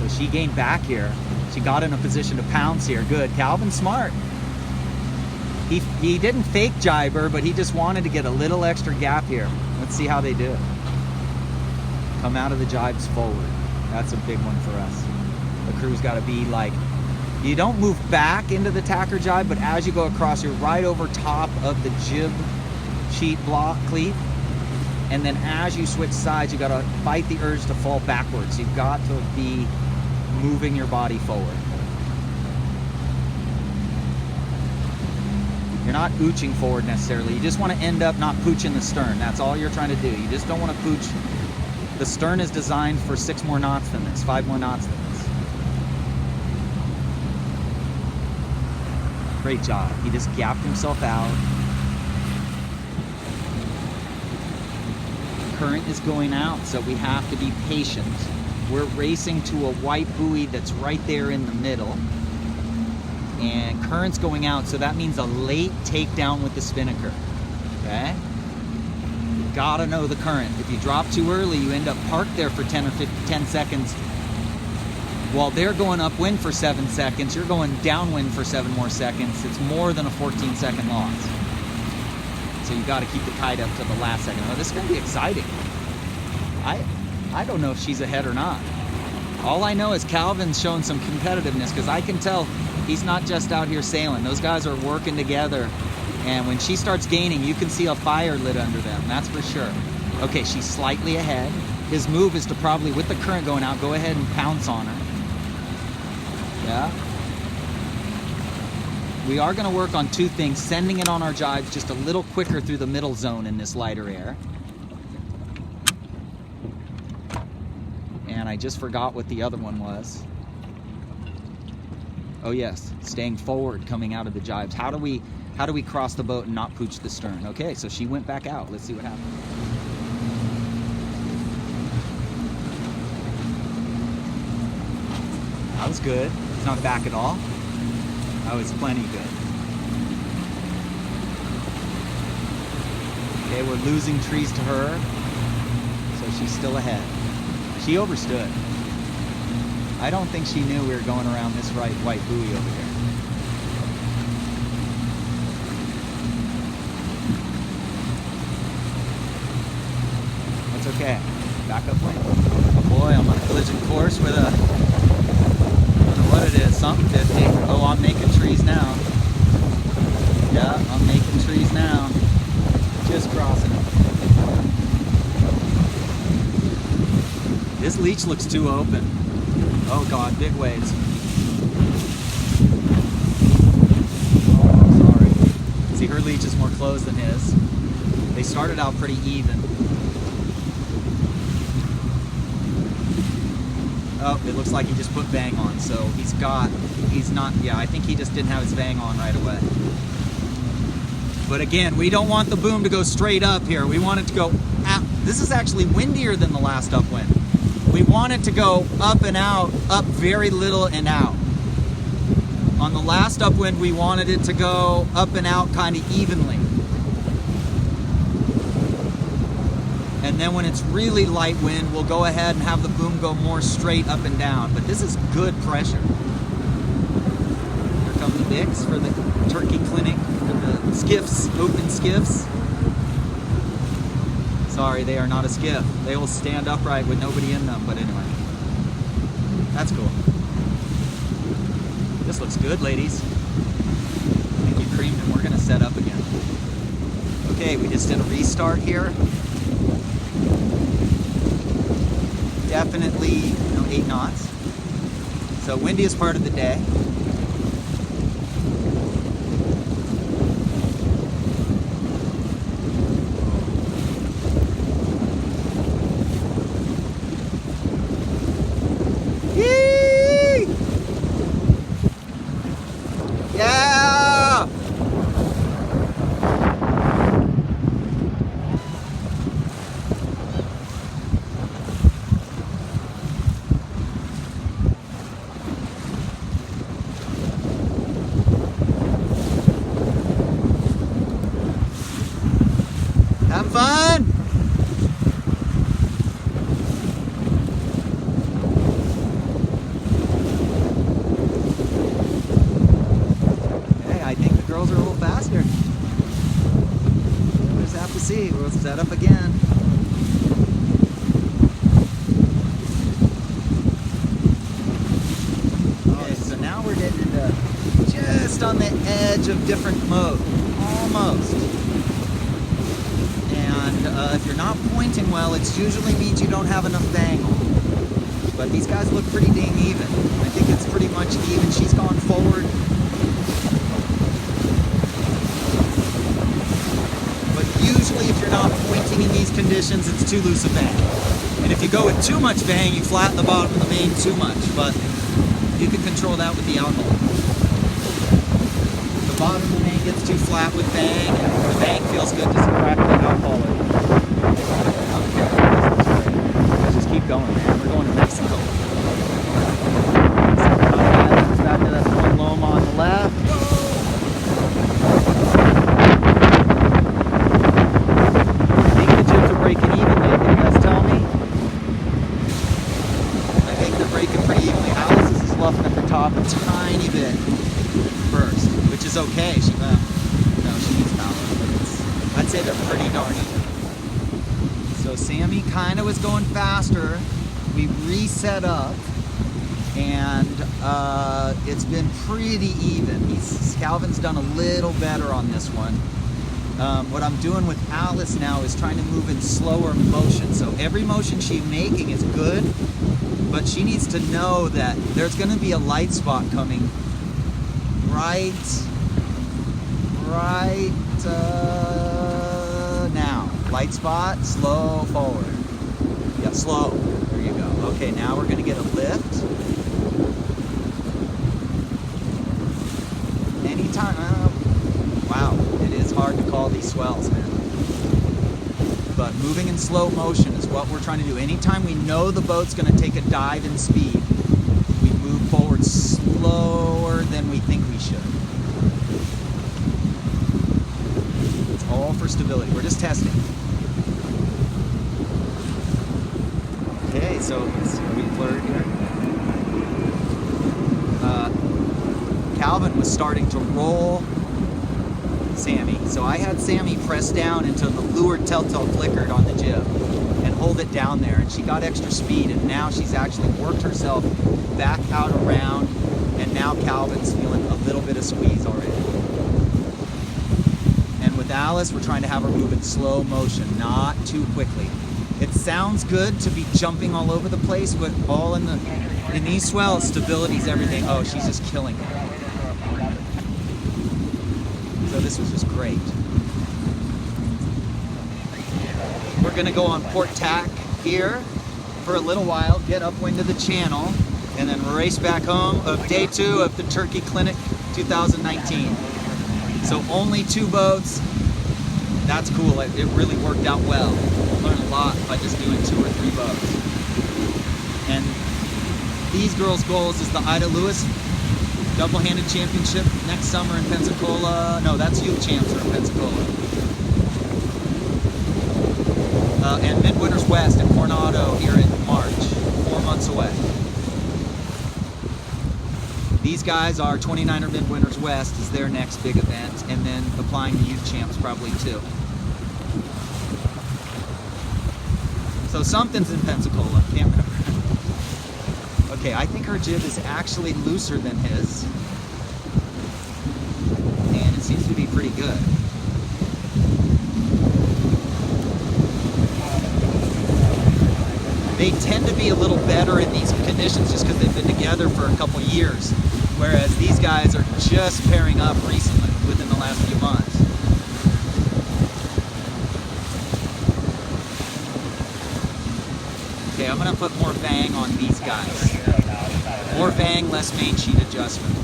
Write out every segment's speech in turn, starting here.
she gained back here. She got in a position to pounce here. Good. Calvin's smart. He didn't fake jibe her, but he just wanted to get a little extra gap here. Let's see how they do it. Come out of the jibes forward. That's a big one for us. The crew's got to be like, you don't move back into the tacker jibe, but as you go across, you're right over top of the jib sheet block cleat. And then as you switch sides, you got to fight the urge to fall backwards. You've got to be moving your body forward. You're not ooching forward necessarily. You just want to end up not pooching the stern. That's all you're trying to do. You just don't want to pooch. The stern is designed for 6 more knots than this, 5 more knots than this. Great job. He just gapped himself out. Current is going out, so we have to be patient. We're racing to a white buoy that's right there in the middle. And current's going out, so that means a late takedown with the spinnaker. Okay? You gotta know the current. If you drop too early, you end up parked there for 10 seconds. While they're going upwind for 7 seconds, you're going downwind for 7 more seconds. It's more than a 14-second loss. So you gotta keep the kite up to the last second. Oh, this is gonna be exciting. I don't know if she's ahead or not. All I know is Calvin's showing some competitiveness, because I can tell he's not just out here sailing. Those guys are working together. And when she starts gaining, you can see a fire lit under them, that's for sure. Okay, she's slightly ahead. His move is to probably, with the current going out, go ahead and pounce on her. Yeah. We are gonna work on 2 things, sending it on our jibes just a little quicker through the middle zone in this lighter air. And I just forgot what the other one was. Oh yes, staying forward, coming out of the jibes. How do we cross the boat and not pooch the stern? Okay, so she went back out. Let's see what happens. That was good. It's not back at all. That was plenty good. Okay, we're losing trees to her, so she's still ahead. She overstood. I don't think she knew we were going around this right white buoy over here. That's okay. Back up lane. Oh boy, I'm on a collision course with a, I don't know what it is, something 50. Oh, I'm making trees now. Yeah, I'm making trees now. Just crossing them. This leech looks too open. Oh God, big waves. Oh, sorry. See, her leech is more closed than his. They started out pretty even. Oh, it looks like he just put Vang on, so he's not, yeah, I think he just didn't have his Vang on right away. But again, we don't want the boom to go straight up here. We want it to go out. This is actually windier than the last upwind. We want it to go up and out, up very little and out. On the last upwind, we wanted it to go up and out kind of evenly. And then when it's really light wind, we'll go ahead and have the boom go more straight up and down. But this is good pressure. Here come the Bix for the turkey clinic, for the skiffs, open skiffs. Sorry, they are not a skiff. They will stand upright with nobody in them, but anyway. That's cool. This looks good, ladies. I think you creamed and we're gonna set up again. Okay, we just did a restart here. Definitely, 8 knots. So windiest part of the day. of different mode, almost. And if you're not pointing well, it usually means you don't have enough bang on. But these guys look pretty dang even. I think it's pretty much even. She's gone forward. But usually if you're not pointing in these conditions, it's too loose a bang. And if you go with too much bang, you flatten the bottom of the main too much. But you can control that with the alcohol. The bottom of the main gets too flat with bang, and the bang feels good, just crack the alcohol. Okay, let's just keep going, man. We're going to Mexico. Back to that one loam on the left. I think the jibs are breaking evenly. Can you guys tell me? I think they're breaking pretty evenly. Alice is luffing at the top a tiny bit first, which is okay. She needs power, but I'd say they're pretty darn even. So Sammy kind of was going faster. We reset up, and it's been pretty even. Calvin's done a little better on this one. What I'm doing with Alice now is trying to move in slower motion. So every motion she's making is good, but she needs to know that there's going to be a light spot coming right now. Light spot, slow forward. Yeah, slow. There you go. Okay, now we're going to get a lift. Anytime. Wow, it is hard to call these swells, man. But moving in slow motion is what we're trying to do. Anytime we know the boat's going to take a dive in speed, we move forward slower than we think we should. It's all for stability. We're just testing. Okay, so are we blurred here? Calvin was starting to roll Sammy. So I had Sammy press down until the lure telltale flickered on the jib and hold it down there. And she got extra speed, and now she's actually worked herself back out around, and now Calvin's feeling a little bit of squeeze already. And with Alice, we're trying to have her move in slow motion, not too quickly. It sounds good to be jumping all over the place, but all in these swells, stability's everything. Oh, she's just killing it. So this was just great. We're gonna go on port tack here for a little while, get upwind of the channel, and then race back home of day 2 of the Turkey Clinic 2019. So only 2 boats. That's cool. It really worked out well. Learned a lot by just doing 2 or 3 boats. And these girls' goals is the Ida Lewis double-handed championship next summer in Pensacola. No, that's youth champs are in Pensacola. And Midwinter's West in Coronado here in March, 4 months away. These guys are 29er Midwinter's West is their next big event, and then applying the youth champs probably too. So something's in Pensacola, can't remember. Okay, I think her jib is actually looser than his, and it seems to be pretty good. They tend to be a little better in these conditions just because they've been together for a couple years, whereas these guys are just pairing up recently, within the last few months. Okay, I'm going to put more bang on these guys. More bang, less main sheet adjustment.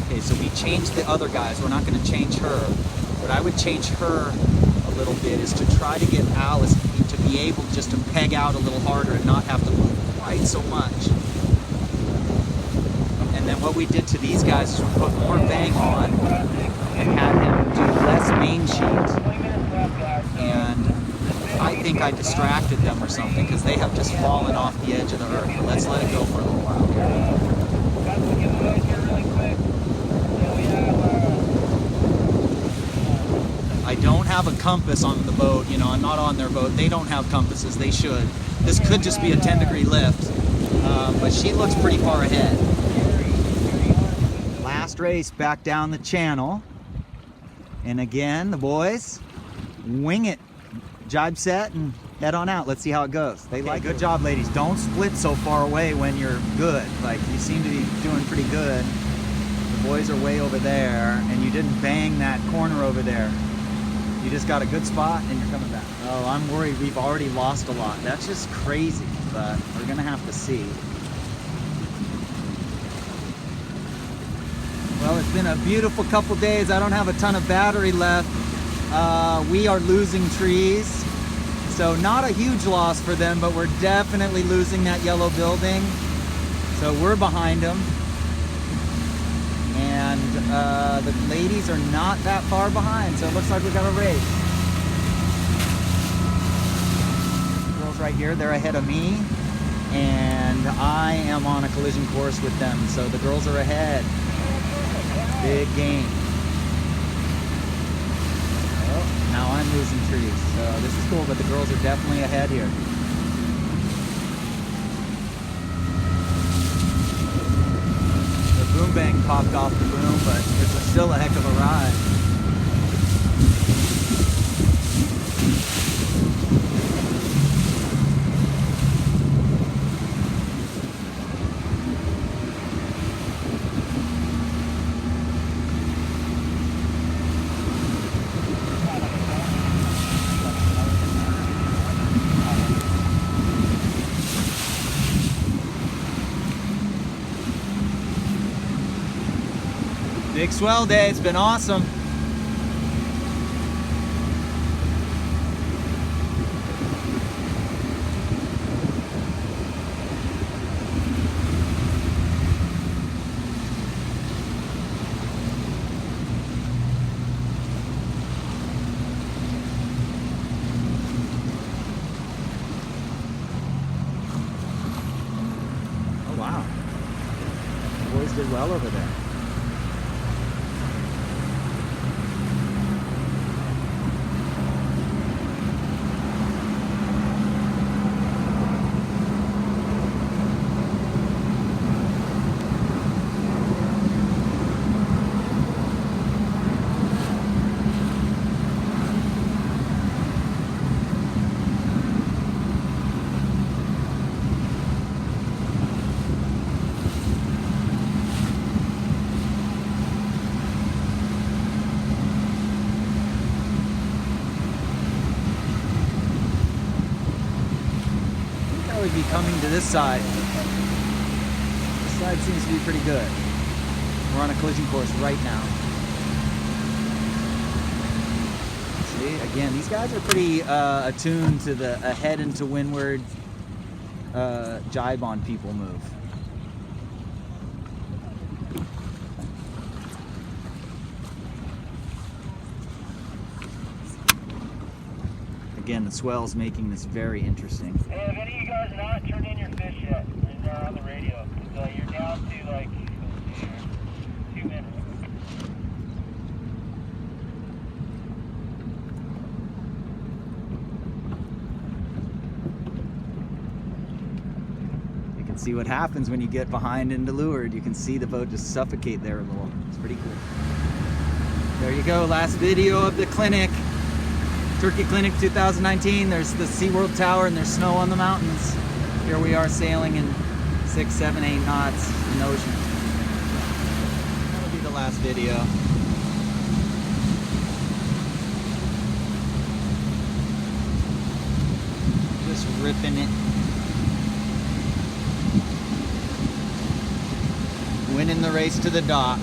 Okay, so we changed the other guys. We're not going to change her. What I would change her a little bit is to try to get Alice to be able just to peg out a little harder and not have to move quite so much. And then what we did to these guys is we put more bang on and had them do less main sheet. And I think I distracted them or something because they have just fallen off the edge of the earth. But let's let it go for a little while here. I don't have a compass on the boat. You know, I'm not on their boat. They don't have compasses. They should. This could just be a 10-degree lift, but she looks pretty far ahead. Last race back down the channel. And again, the boys, wing it. Jibe set and head on out. Let's see how it goes. They like good job, ladies. Don't split so far away when you're good. Like, you seem to be doing pretty good. The boys are way over there, and you didn't bang that corner over there. You just got a good spot and you're coming back. Oh, I'm worried we've already lost a lot. That's just crazy, but we're gonna have to see. Well, it's been a beautiful couple days. I don't have a ton of battery left. We are losing trees, so not a huge loss for them, but we're definitely losing that yellow building. So we're behind them. And the ladies are not that far behind, so it looks like we got a race. Girls right here, they're ahead of me, and I am on a collision course with them, so the girls are ahead. Big game. Oh, now I'm losing trees, so this is cool, but the girls are definitely ahead here. Boom bang popped off the boom, but it's still a heck of a ride. Big swell day, it's been awesome. Oh wow, the boys did well over there. Would be coming to this side. This side seems to be pretty good. We're on a collision course right now. See, again, these guys are pretty attuned to the ahead and to windward jibe on people move. Again, the swell's making this very interesting. Hey, if any of you guys have not turned in your fish yet, they're on the radio. So you're down to like 2 minutes. You can see what happens when you get behind into leeward. You can see the boat just suffocate there a little. It's pretty cool. There you go, last video of the clinic. Turkey Clinic 2019, there's the SeaWorld Tower and there's snow on the mountains. Here we are sailing in 6, 7, 8 knots in the ocean. That'll be the last video. Just ripping it. Winning the race to the dock.